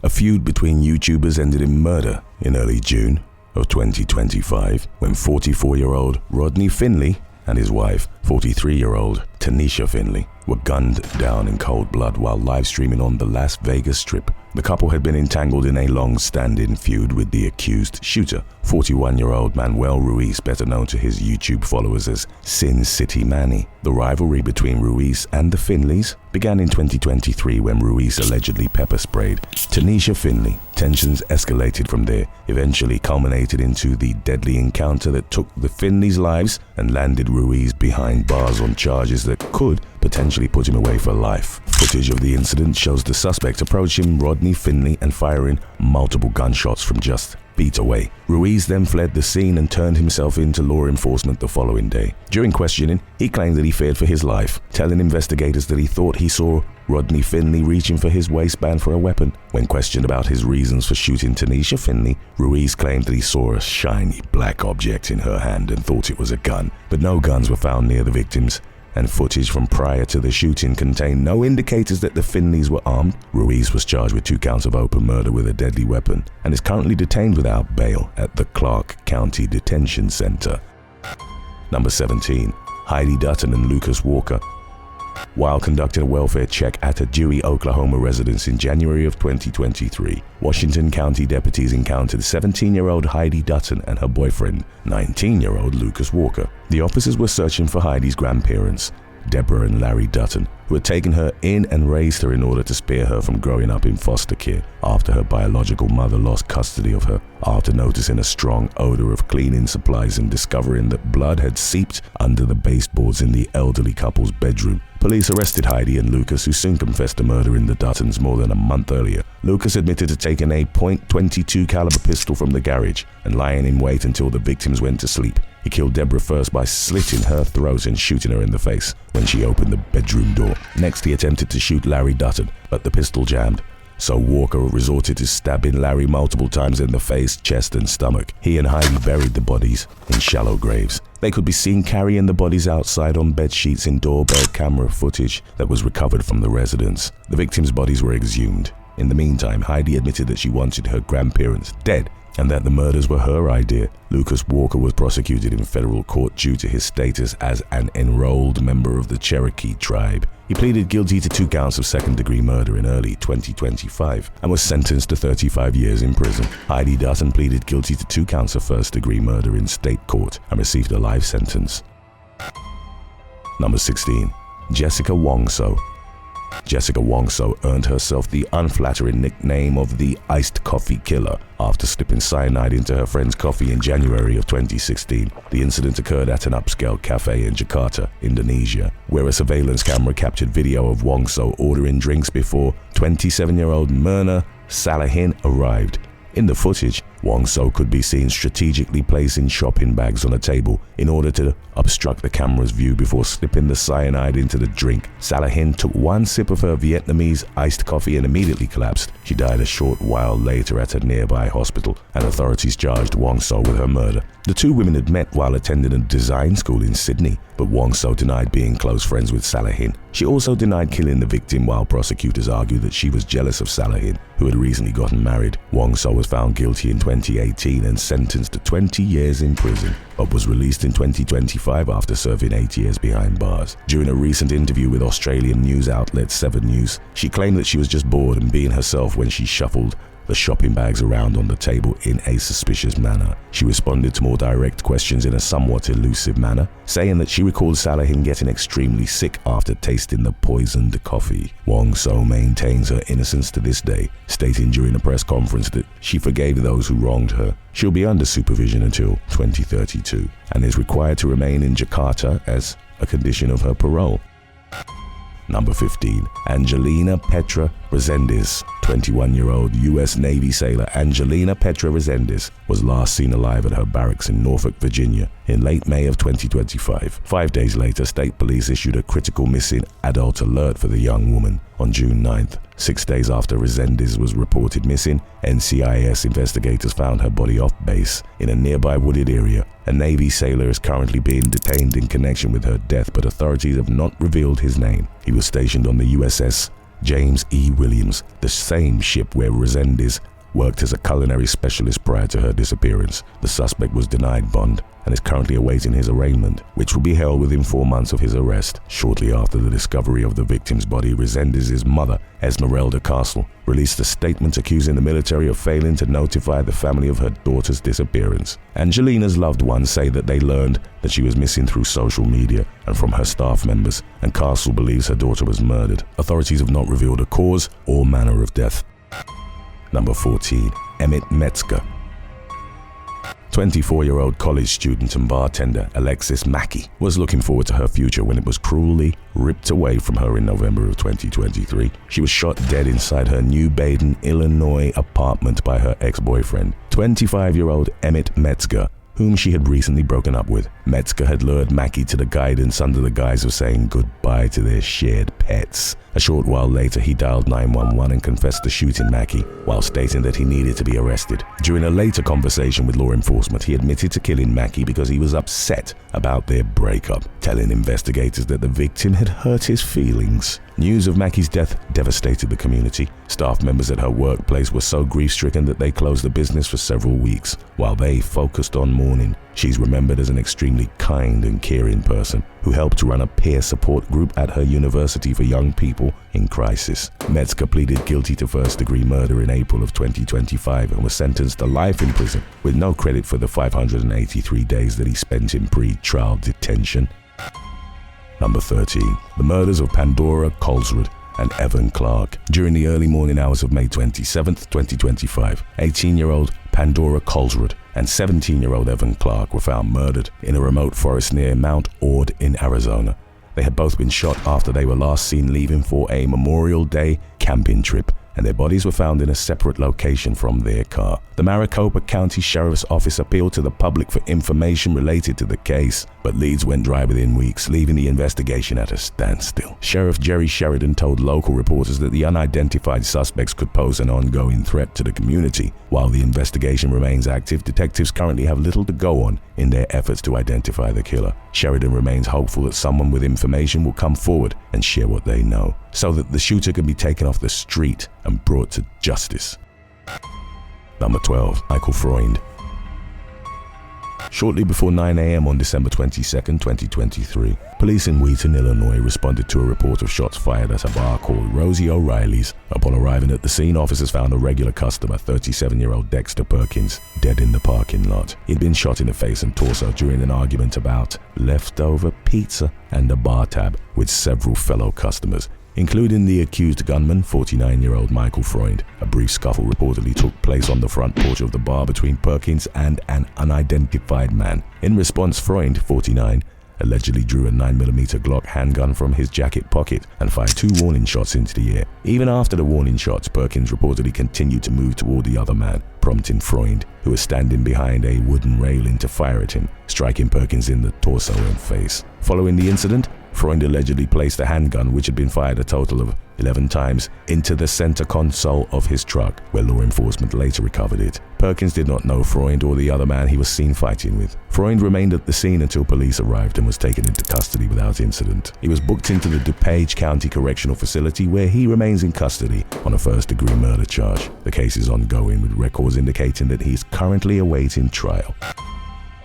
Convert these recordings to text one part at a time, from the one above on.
A feud between YouTubers ended in murder in early June of 2025 when 44-year-old Rodney Finley and his wife, 43-year-old Tanisha Finley, were gunned down in cold blood while live streaming on the Las Vegas Strip. The couple had been entangled in a long-standing feud with the accused shooter, 41-year-old Manuel Ruiz, better known to his YouTube followers as Sin City Manny. The rivalry between Ruiz and the Finleys began in 2023 when Ruiz allegedly pepper-sprayed Tanisha Finley. Tensions escalated from there, eventually culminated into the deadly encounter that took the Finleys' lives and landed Ruiz behind bars on charges that could potentially put him away for life. Footage of the incident shows the suspect approaching Rodney Finley and firing multiple gunshots from just feet away. Ruiz then fled the scene and turned himself in to law enforcement the following day. During questioning, he claimed that he feared for his life, telling investigators that he thought he saw Rodney Finley reaching for his waistband for a weapon. When questioned about his reasons for shooting Tanisha Finley, Ruiz claimed that he saw a shiny black object in her hand and thought it was a gun, but no guns were found near the victims, and footage from prior to the shooting contained no indicators that the Finleys were armed. Ruiz was charged with 2 counts of open murder with a deadly weapon and is currently detained without bail at the Clark County Detention Center. Number 17. Heidi Dutton and Lucas Walker. While conducting a welfare check at a Dewey, Oklahoma residence in January of 2023, Washington County deputies encountered 17-year-old Heidi Dutton and her boyfriend, 19-year-old Lucas Walker. The officers were searching for Heidi's grandparents, Deborah and Larry Dutton, who had taken her in and raised her in order to spare her from growing up in foster care after her biological mother lost custody of her. After noticing a strong odor of cleaning supplies and discovering that blood had seeped under the baseboards in the elderly couple's bedroom, police arrested Heidi and Lucas, who soon confessed to murdering the Duttons more than a month earlier. Lucas admitted to taking a .22 caliber pistol from the garage and lying in wait until the victims went to sleep. He killed Deborah first by slitting her throat and shooting her in the face when she opened the bedroom door. Next, he attempted to shoot Larry Dutton, but the pistol jammed. So Walker resorted to stabbing Larry multiple times in the face, chest, and stomach. He and Heidi buried the bodies in shallow graves. They could be seen carrying the bodies outside on bed sheets in doorbell camera footage that was recovered from the residence. The victims' bodies were exhumed. In the meantime, Heidi admitted that she wanted her grandparents dead and that the murders were her idea. Lucas Walker was prosecuted in federal court due to his status as an enrolled member of the Cherokee tribe. He pleaded guilty to 2 counts of second-degree murder in early 2025 and was sentenced to 35 years in prison. Heidi Dutton pleaded guilty to 2 counts of first-degree murder in state court and received a life sentence. Number 16. Jessica Wongso. Jessica Wongso earned herself the unflattering nickname of the Iced Coffee Killer after slipping cyanide into her friend's coffee in January of 2016. The incident occurred at an upscale cafe in Jakarta, Indonesia, where a surveillance camera captured video of Wongso ordering drinks before 27-year-old Myrna Salahin arrived. In the footage, Wongso could be seen strategically placing shopping bags on a table in order to obstruct the camera's view before slipping the cyanide into the drink. Salahin took 1 sip of her Vietnamese iced coffee and immediately collapsed. She died a short while later at a nearby hospital, and authorities charged Wongso with her murder. The 2 women had met while attending a design school in Sydney, but Wongso denied being close friends with Salahin. She also denied killing the victim, while prosecutors argued that she was jealous of Salahin, who had recently gotten married. Wongso was found guilty in 2018 and sentenced to 20 years in prison, but was released in 2025 after serving 8 years behind bars. During a recent interview with Australian news outlet 7 News, she claimed that she was just bored and being herself when she shuffled the shopping bags around on the table in a suspicious manner. She responded to more direct questions in a somewhat elusive manner, saying that she recalled Salahin getting extremely sick after tasting the poisoned coffee. Wongso maintains her innocence to this day, stating during a press conference that she forgave those who wronged her. She'll be under supervision until 2032 and is required to remain in Jakarta as a condition of her parole. Number 15. Angelina Petra Resendiz. 21-year-old U.S. Navy sailor Angelina Petra Resendiz was last seen alive at her barracks in Norfolk, Virginia in late May of 2025. 5 days later, state police issued a critical missing adult alert for the young woman on June 9th. 6 days after Resendiz was reported missing, NCIS investigators found her body off base in a nearby wooded area. A Navy sailor is currently being detained in connection with her death, but authorities have not revealed his name. He was stationed on the USS James E. Williams, the same ship where Resendiz worked as a culinary specialist prior to her disappearance. The suspect was denied bond and is currently awaiting his arraignment, which will be held within 4 months of his arrest. Shortly after the discovery of the victim's body, Resendiz's mother, Esmeralda Castle, released a statement accusing the military of failing to notify the family of her daughter's disappearance. Angelina's loved ones say that they learned that she was missing through social media and from her staff members, and Castle believes her daughter was murdered. Authorities have not revealed a cause or manner of death. Number 14. Emmet Metzger. 24-year-old college student and bartender Alexis Mackey was looking forward to her future when it was cruelly ripped away from her in November of 2023. She was shot dead inside her New Baden, Illinois apartment by her ex-boyfriend, 25-year-old Emmet Metzger, whom she had recently broken up with. Metzger had lured Mackey to the guidance under the guise of saying goodbye to their shared pets. A short while later, he dialed 911 and confessed to shooting Mackey, while stating that he needed to be arrested. During a later conversation with law enforcement, he admitted to killing Mackey because he was upset about their breakup, telling investigators that the victim had hurt his feelings. News of Mackey's death devastated the community. Staff members at her workplace were so grief-stricken that they closed the business for several weeks, while they focused on mourning. She's remembered as an extremely kind and caring person who helped run a peer support group at her university for young people in crisis. Metzger pleaded guilty to first-degree murder in April of 2025 and was sentenced to life in prison, with no credit for the 583 days that he spent in pre-trial detention. Number 13. The murders of Pandora, Kjolsrud, and Evan Clark. During the early morning hours of May 27, 2025, 18-year-old Pandora Kjolsrud and 17-year-old Evan Clark were found murdered in a remote forest near Mount Ord in Arizona. They had both been shot after they were last seen leaving for a Memorial Day camping trip, and their bodies were found in a separate location from their car. The Maricopa County Sheriff's Office appealed to the public for information related to the case, but leads went dry within weeks, leaving the investigation at a standstill. Sheriff Jerry Sheridan told local reporters that the unidentified suspects could pose an ongoing threat to the community. While the investigation remains active, detectives currently have little to go on in their efforts to identify the killer. Sheridan remains hopeful that someone with information will come forward and share what they know, so that the shooter can be taken off the street and brought to justice. Number 12. Michael Freund. Shortly before 9 a.m. on December 22, 2023, police in Wheaton, Illinois responded to a report of shots fired at a bar called Rosie O'Reilly's. Upon arriving at the scene, officers found a regular customer, 37-year-old Dexter Perkins, dead in the parking lot. He'd been shot in the face and torso during an argument about leftover pizza and a bar tab with several fellow customers, including the accused gunman, 49-year-old Michael Freund. A brief scuffle reportedly took place on the front porch of the bar between Perkins and an unidentified man. In response, Freund, 49, allegedly drew a 9mm Glock handgun from his jacket pocket and fired 2 warning shots into the air. Even after the warning shots, Perkins reportedly continued to move toward the other man, prompting Freund, who was standing behind a wooden railing, to fire at him, striking Perkins in the torso and face. Following the incident, Freund allegedly placed a handgun, which had been fired a total of 11 times, into the center console of his truck, where law enforcement later recovered it. Perkins did not know Freund or the other man he was seen fighting with. Freund remained at the scene until police arrived and was taken into custody without incident. He was booked into the DuPage County Correctional Facility, where he remains in custody on a first-degree murder charge. The case is ongoing, with records indicating that he is currently awaiting trial.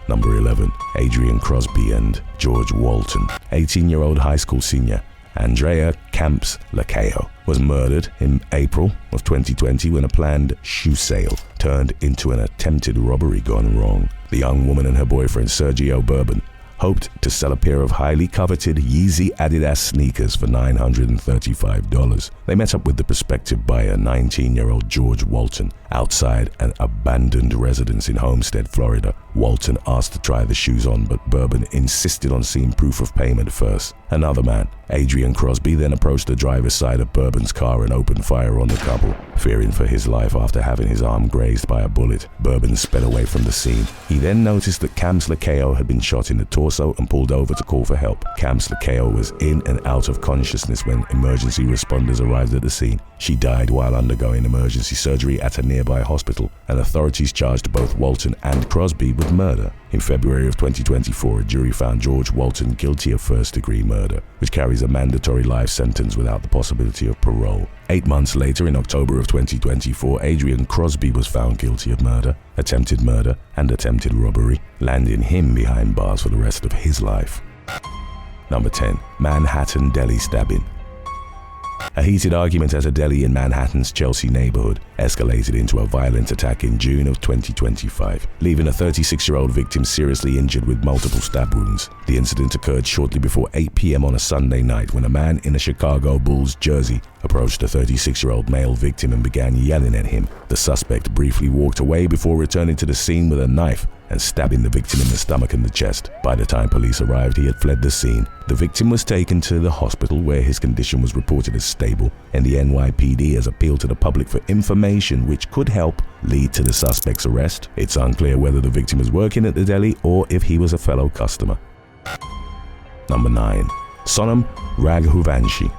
Number 11. Adrian Crosby and George Walton. 18-year-old high school senior Andrea Camps-Lacayo was murdered in April of 2020 when a planned shoe sale turned into an attempted robbery gone wrong. The young woman and her boyfriend, Sergio Bourbon, hoped to sell a pair of highly coveted Yeezy Adidas sneakers for $935. They met up with the prospective buyer, 19-year-old George Walton, outside an abandoned residence in Homestead, Florida. Walton asked to try the shoes on, but Bourbon insisted on seeing proof of payment first. Another man, Adrian Crosby, then approached the driver's side of Bourbon's car and opened fire on the couple. Fearing for his life after having his arm grazed by a bullet, Bourbon sped away from the scene. He then noticed that Camps-Lacayo had been shot in the torso and pulled over to call for help. Camps-Lacayo was in and out of consciousness when emergency responders arrived at the scene. She died while undergoing emergency surgery at a nearby hospital, and authorities charged both Walton and Crosby with murder. In February of 2024, a jury found George Walton guilty of first-degree murder, which carries a mandatory life sentence without the possibility of parole. 8 months later, in October of 2024, Adrian Crosby was found guilty of murder, and attempted robbery, landing him behind bars for the rest of his life. Number 10. Manhattan Deli stabbing. A heated argument at a deli in Manhattan's Chelsea neighborhood escalated into a violent attack in June of 2025, leaving a 36-year-old victim seriously injured with multiple stab wounds. The incident occurred shortly before 8 p.m. on a Sunday night when a man in a Chicago Bulls jersey approached a 36-year-old male victim and began yelling at him. The suspect briefly walked away before returning to the scene with a knife and stabbing the victim in the stomach and the chest. By the time police arrived, he had fled the scene. The victim was taken to the hospital where his condition was reported as stable, and the NYPD has appealed to the public for information which could help lead to the suspect's arrest. It's unclear whether the victim was working at the deli or if he was a fellow customer. Number 9. Sonam Raghuvanshi.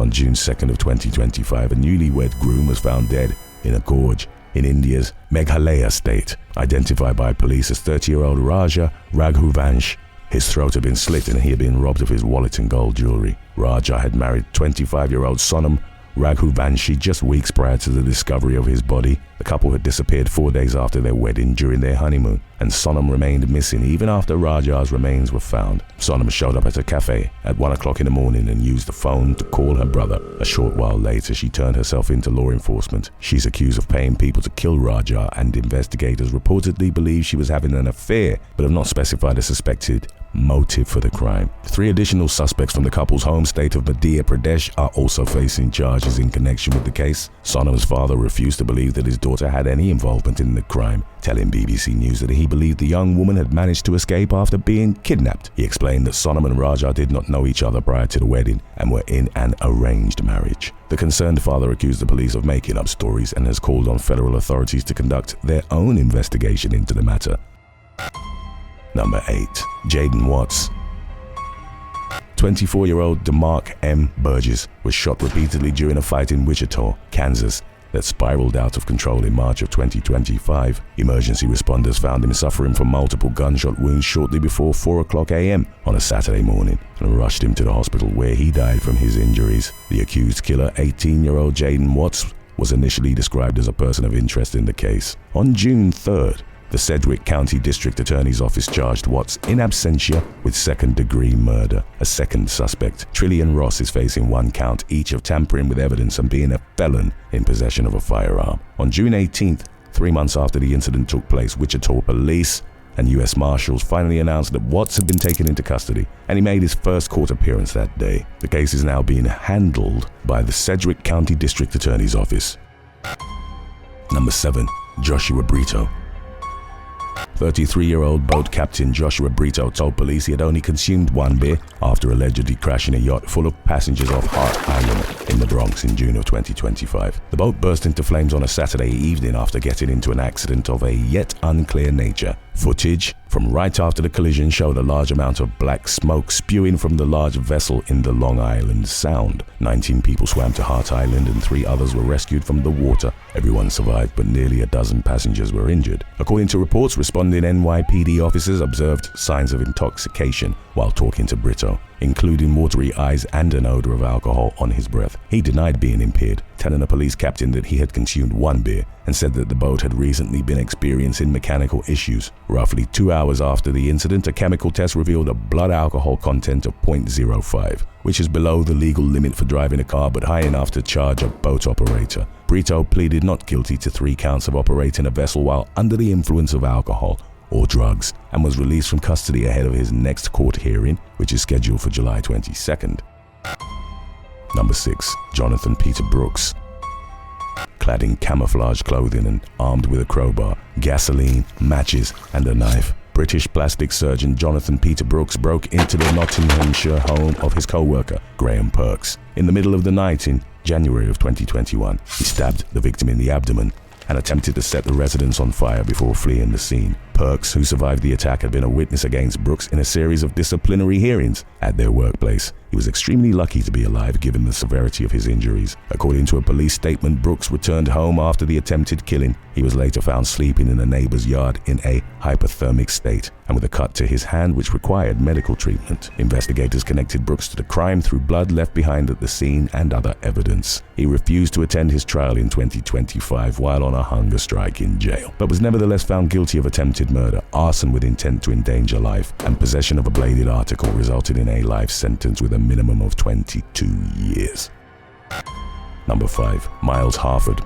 On June 2nd of 2025, a newlywed groom was found dead in a gorge in India's Meghalaya state, identified by police as 30-year-old Raja Raghuvanshi. His throat had been slit and he had been robbed of his wallet and gold jewelry. Raja had married 25-year-old Sonam Raghuvanshi just weeks prior to the discovery of his body. The couple had disappeared 4 days after their wedding during their honeymoon, and Sonam remained missing even after Raja's remains were found. Sonam showed up at a cafe at 1 o'clock in the morning and used the phone to call her brother. A short while later, she turned herself into law enforcement. She's accused of paying people to kill Raja, and investigators reportedly believe she was having an affair, but have not specified a suspected motive for the crime. 3 additional suspects from the couple's home state of Madhya Pradesh are also facing charges in connection with the case. Sonam's father refused to believe that his daughter had any involvement in the crime, telling BBC News that he believed the young woman had managed to escape after being kidnapped. He explained that Sonam and Raja did not know each other prior to the wedding and were in an arranged marriage. The concerned father accused the police of making up stories and has called on federal authorities to conduct their own investigation into the matter. Number 8. Jaden Watts. 24-year-old DeMark M. Burgess was shot repeatedly during a fight in Wichita, Kansas, that spiraled out of control in March of 2025. Emergency responders found him suffering from multiple gunshot wounds shortly before 4 o'clock a.m. on a Saturday morning and rushed him to the hospital where he died from his injuries. The accused killer, 18-year-old Jaden Watts, was initially described as a person of interest in the case. On June 3rd, the Sedgwick County District Attorney's Office charged Watts in absentia with second-degree murder. A second suspect, Trillian Ross, is facing 1 count each of tampering with evidence and being a felon in possession of a firearm. On June 18th, 3 months after the incident took place, Wichita Police and U.S. Marshals finally announced that Watts had been taken into custody, and he made his first court appearance that day. The case is now being handled by the Sedgwick County District Attorney's Office. Number 7. Joshua Brito. 33-year-old boat captain Joshua Brito told police he had only consumed 1 beer after allegedly crashing a yacht full of passengers off Hart Island in the Bronx in June of 2025. The boat burst into flames on a Saturday evening after getting into an accident of a yet unclear nature. Footage from right after the collision showed a large amount of black smoke spewing from the large vessel in the Long Island Sound. 19 people swam to Hart Island and 3 others were rescued from the water. Everyone survived, but nearly a dozen passengers were injured. According to reports, responding NYPD officers observed signs of intoxication while talking to Brito, including watery eyes and an odor of alcohol on his breath. He denied being impaired, telling a police captain that he had consumed 1 beer and said that the boat had recently been experiencing mechanical issues. Roughly 2 hours after the incident, a chemical test revealed a blood alcohol content of 0.05, which is below the legal limit for driving a car but high enough to charge a boat operator. Brito pleaded not guilty to 3 counts of operating a vessel while under the influence of alcohol or drugs and was released from custody ahead of his next court hearing, which is scheduled for July 22nd. Number 6. Jonathan Peter Brooks. Clad in camouflage clothing and armed with a crowbar, gasoline, matches, and a knife, British plastic surgeon Jonathan Peter Brooks broke into the Nottinghamshire home of his co-worker, Graham Perks. In the middle of the night in January of 2021, he stabbed the victim in the abdomen and attempted to set the residence on fire before fleeing the scene. Perks, who survived the attack, had been a witness against Brooks in a series of disciplinary hearings at their workplace. He was extremely lucky to be alive given the severity of his injuries. According to a police statement, Brooks returned home after the attempted killing. He was later found sleeping in a neighbor's yard in a hypothermic state and with a cut to his hand which required medical treatment. Investigators connected Brooks to the crime through blood left behind at the scene and other evidence. He refused to attend his trial in 2025 while on a hunger strike in jail, but was nevertheless found guilty of attempted murder, arson with intent to endanger life, and possession of a bladed article, resulted in a life sentence with a minimum of 22 years. Number 5. Miles Harford.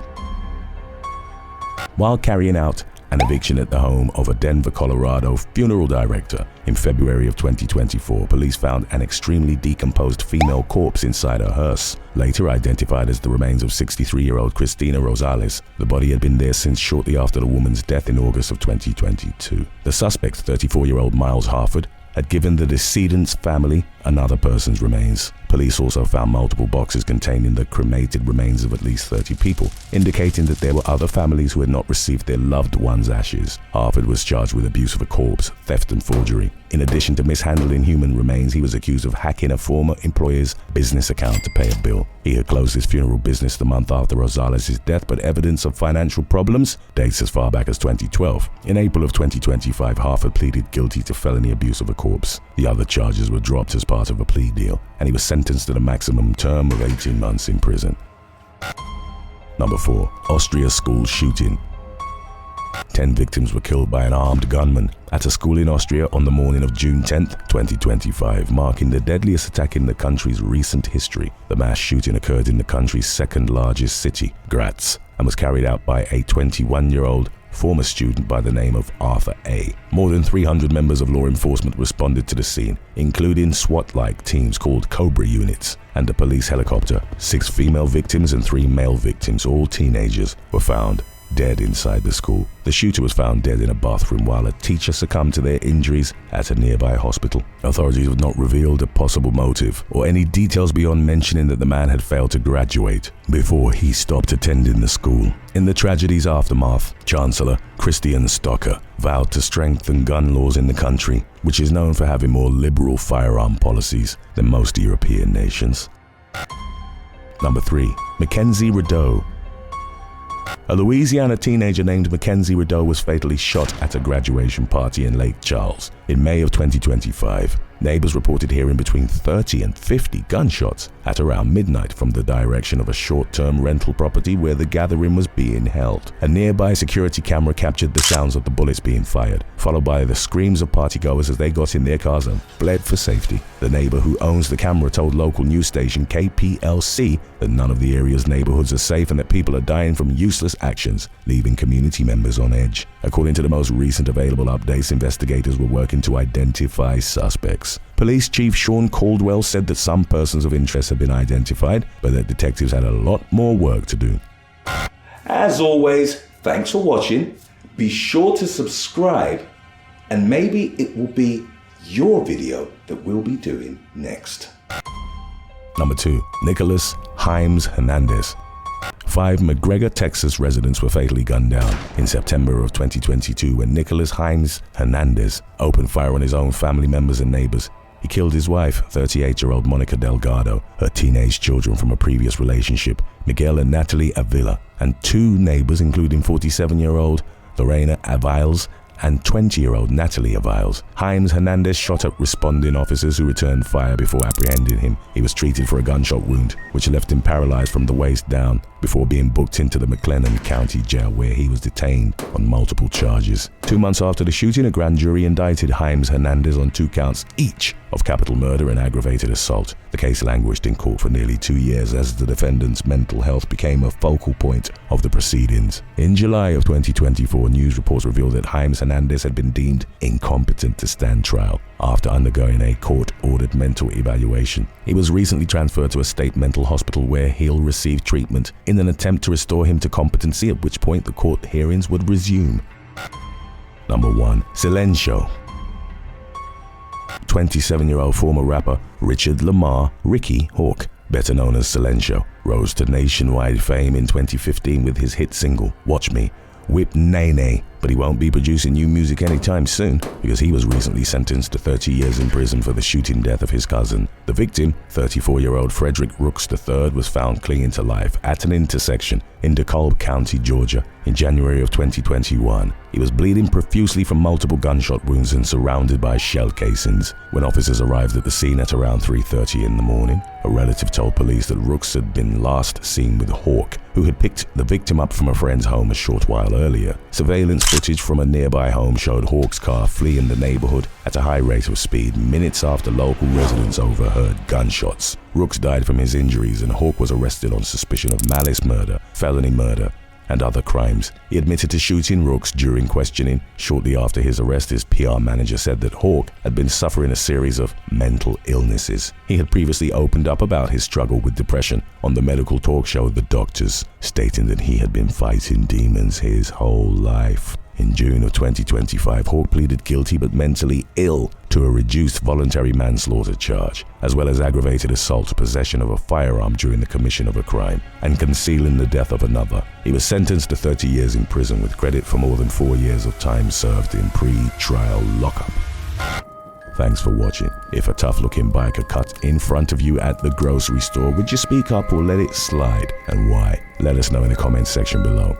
While carrying out an eviction at the home of a Denver, Colorado funeral director in February of 2024, police found an extremely decomposed female corpse inside a hearse, later identified as the remains of 63-year-old Cristina Rosales. The body had been there since shortly after the woman's death in August of 2022. The suspect, 34-year-old Miles Harford, had given the decedent's family another person's remains. Police also found multiple boxes containing the cremated remains of at least 30 people, indicating that there were other families who had not received their loved ones' ashes. Harford was charged with abuse of a corpse, theft and forgery. In addition to mishandling human remains, he was accused of hacking a former employer's business account to pay a bill. He had closed his funeral business the month after Rosales' death, but evidence of financial problems dates as far back as 2012. In April of 2025, Harford pleaded guilty to felony abuse of a corpse. The other charges were dropped as part of a plea deal, and he was sentenced to the maximum term of 18 months in prison. Number 4. Austria school shooting. 10 victims were killed by an armed gunman at a school in Austria on the morning of June 10, 2025, marking the deadliest attack in the country's recent history. The mass shooting occurred in the country's second largest city, Graz, and was carried out by a 21-year-old former student by the name of Arthur A. More than 300 members of law enforcement responded to the scene, including SWAT-like teams called Cobra units and a police helicopter. 6 female victims and 3 male victims, all teenagers, were found dead inside the school. The shooter was found dead in a bathroom while a teacher succumbed to their injuries at a nearby hospital. Authorities have not revealed a possible motive or any details beyond mentioning that the man had failed to graduate before he stopped attending the school. In the tragedy's aftermath, Chancellor Christian Stocker vowed to strengthen gun laws in the country, which is known for having more liberal firearm policies than most European nations. Number 3. McKenzie Rideau. A Louisiana teenager named McKenzie Rideau was fatally shot at a graduation party in Lake Charles in May of 2025. Neighbors reported hearing between 30 and 50 gunshots at around midnight from the direction of a short-term rental property where the gathering was being held. A nearby security camera captured the sounds of the bullets being fired, followed by the screams of partygoers as they got in their cars and fled for safety. The neighbor who owns the camera told local news station KPLC that none of the area's neighborhoods are safe and that people are dying from useless actions, leaving community members on edge. According to the most recent available updates, investigators were working to identify suspects. Police Chief Sean Caldwell said that some persons of interest had been identified, but that detectives had a lot more work to do. As always, thanks for watching. Be sure to subscribe, and maybe it will be your video that we'll be doing next. Number 2. Nicolas Jaimes-Hernandez. 5 McGregor, Texas residents were fatally gunned down in September of 2022 when Nicolas Jaimes-Hernandez opened fire on his own family members and neighbors. He killed his wife, 38-year-old Monica Delgado, her teenage children from a previous relationship, Miguel and Natalie Avila, and 2 neighbors including 47-year-old Lorena Aviles and 20-year-old Natalie Aviles. Jaimes-Hernandez shot at responding officers who returned fire before apprehending him. He was treated for a gunshot wound, which left him paralyzed from the waist down, before being booked into the McLennan County Jail where he was detained on multiple charges. 2 months after the shooting, a grand jury indicted Jaimes-Hernandez on 2 counts each of capital murder and aggravated assault. The case languished in court for nearly 2 years as the defendant's mental health became a focal point of the proceedings. In July of 2024, news reports revealed that Jaimes-Hernandez had been deemed incompetent to stand trial after undergoing a court-ordered mental evaluation. He was recently transferred to a state mental hospital where he'll receive treatment in an attempt to restore him to competency, at which point the court hearings would resume. Number 1. Silento. 27-year-old former rapper Richard Lamar Ricky Hawk, better known as Silento, rose to nationwide fame in 2015 with his hit single, Watch Me, Whip Nay Nay, but he won't be producing new music anytime soon because he was recently sentenced to 30 years in prison for the shooting death of his cousin. The victim, 34-year-old Frederick Rooks III, was found clinging to life at an intersection in DeKalb County, Georgia, in January of 2021. He was bleeding profusely from multiple gunshot wounds and surrounded by shell casings. When officers arrived at the scene at around 3:30 in the morning, a relative told police that Rooks had been last seen with Hawk, who had picked the victim up from a friend's home a short while earlier. Surveillance footage from a nearby home showed Hawk's car fleeing the neighborhood at a high rate of speed minutes after local residents overheard gunshots. Rooks died from his injuries, and Hawk was arrested on suspicion of malice murder, felony murder, and other crimes. He admitted to shooting Rooks during questioning. Shortly after his arrest, his PR manager said that Hawk had been suffering a series of mental illnesses. He had previously opened up about his struggle with depression on the medical talk show The Doctors, stating that he had been fighting demons his whole life. In June of 2025, Hawk pleaded guilty but mentally ill to a reduced voluntary manslaughter charge, as well as aggravated assault, possession of a firearm during the commission of a crime, and concealing the death of another. He was sentenced to 30 years in prison with credit for more than 4 years of time served in pre-trial lockup. Thanks for watching. If a tough-looking biker cut in front of you at the grocery store, would you speak up or let it slide, and why? Let us know in the comments section below.